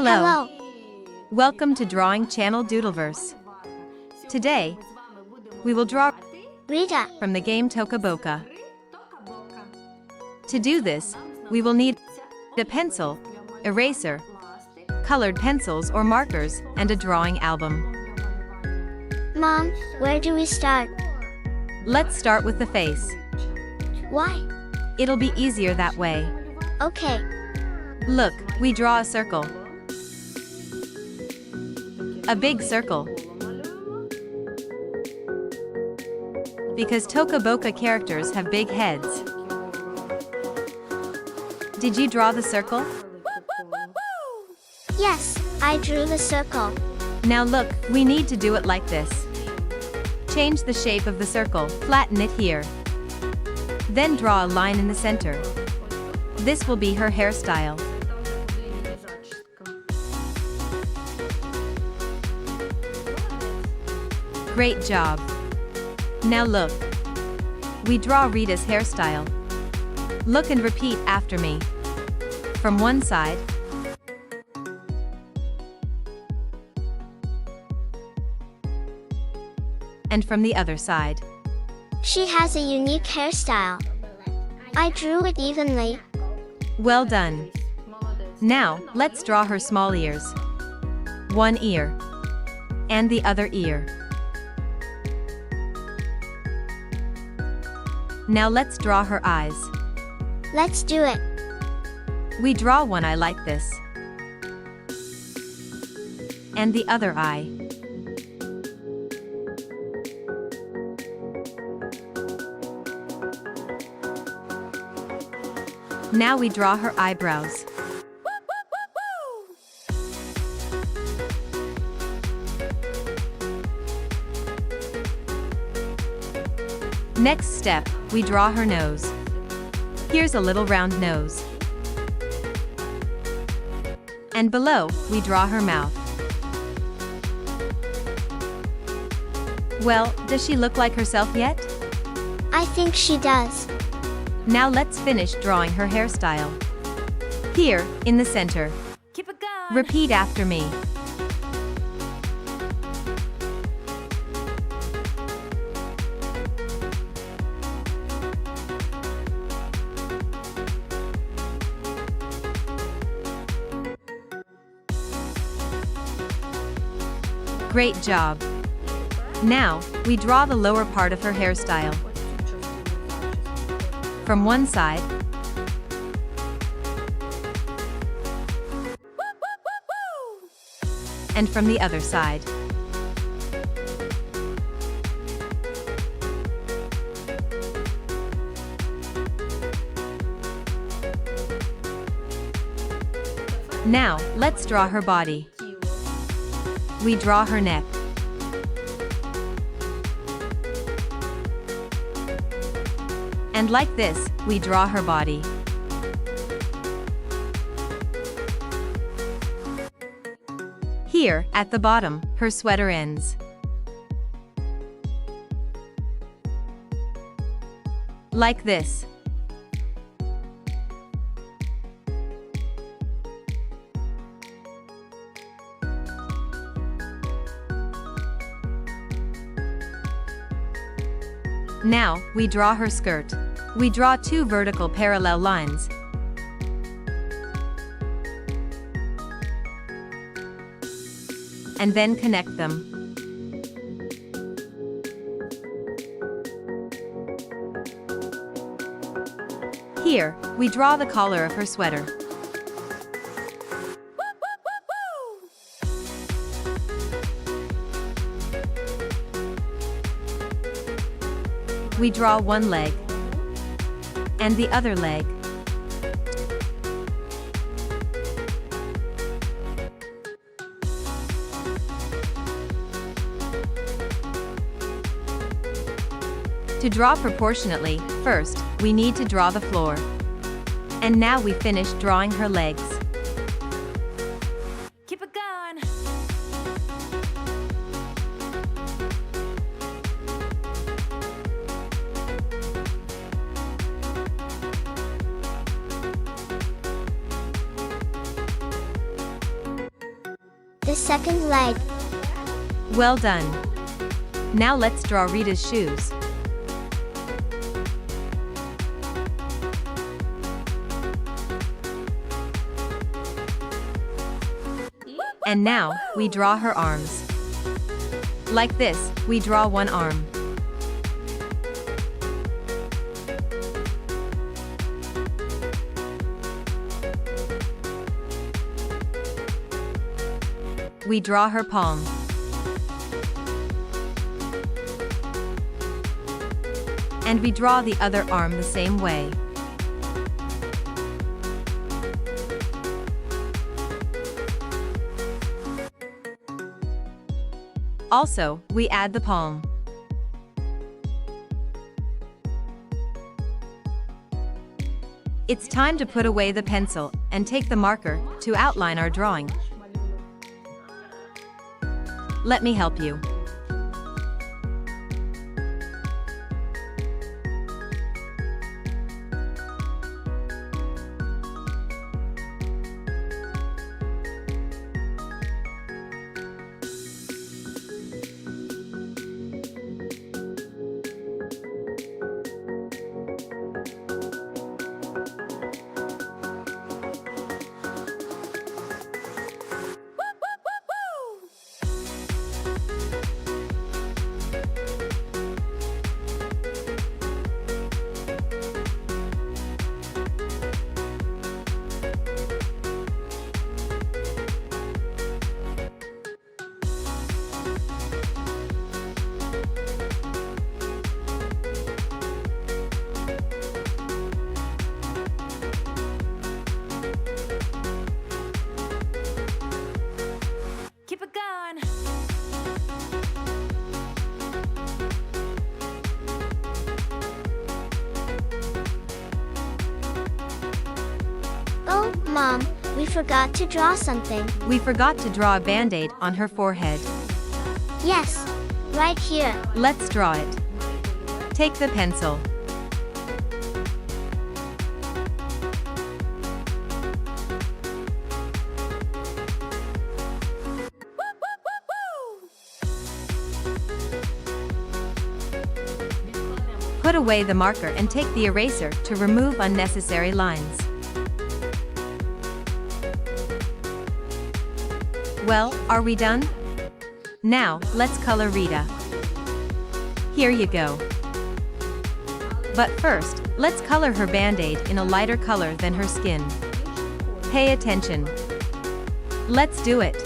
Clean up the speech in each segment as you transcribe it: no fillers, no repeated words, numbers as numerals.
Hello. Welcome to Drawing Channel Doodleverse. Today, we will draw Rita. from the game Toca Boca. To do this, we will need a pencil, eraser, colored pencils or markers, and a drawing album. Mom, where do we start? Let's start with the face. Why? It'll be easier that way. Okay. Look, we draw a circle. A big circle. Because Toca Boca characters have big heads. Did you draw the circle? Yes, I drew the circle. Now look, we need to do it like this. Change the shape of the circle, flatten it here. Then draw a line in the center. This will be her hairstyle. Great job. Now look. We draw Rita's hairstyle. Look and repeat after me. From one side. And from the other side. She has a unique hairstyle. I drew it evenly. Well done. Now, let's draw her small ears. One ear. And the other ear. Now let's draw her eyes. Let's do it. We draw one eye like this. And the other eye. Now we draw her eyebrows. Next step, we draw her nose. Here's a little round nose. And below, we draw her mouth. Well, does she look like herself yet? I think she does. Now let's finish drawing her hairstyle. Here, in the center. Keep it going. Repeat after me. Great job. Now, we draw the lower part of her hairstyle. From one side. And from the other side. Now, let's draw her body. We draw her neck. And like this, we draw her body. Here, at the bottom, her sweater ends. Like this. Now, we draw her skirt. We draw two vertical parallel lines. And then connect them. Here, we draw the collar of her sweater. We draw one leg. And the other leg. To draw proportionately, first, we need to draw the floor. And now we finish drawing her legs. Keep it going. the second leg. Well done. Now let's draw Rita's shoes. And now, we draw her arms. Like this, we draw one arm. We draw her palm. And we draw the other arm the same way. Also, we add the palm. It's time to put away the pencil and take the marker to outline our drawing. Let me help you. Keep it going. Oh, Mom, we forgot to draw something. We forgot to draw a band-aid on her forehead. Yes, right here. Let's draw it. Take the pencil. Put away the marker and take the eraser to remove unnecessary lines. Well, are we done? Now, let's color Rita. Here you go. But first, let's color her band-aid in a lighter color than her skin. Pay attention. Let's do it.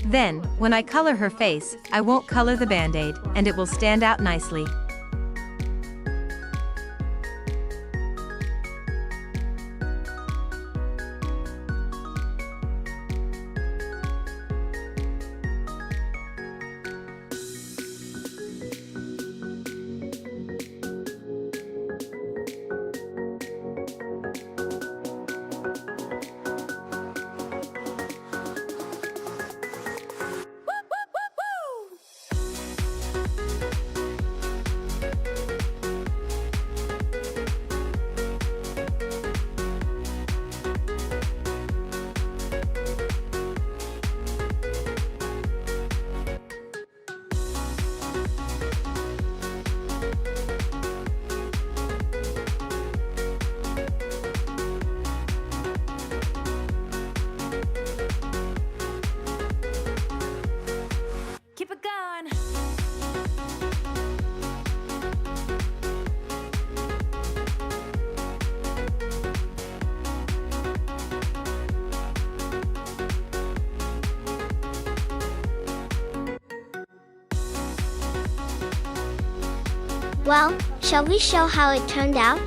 Then, when I color her face, I won't color the band-aid, and it will stand out nicely. Keep it going. Well, shall we show how it turned out?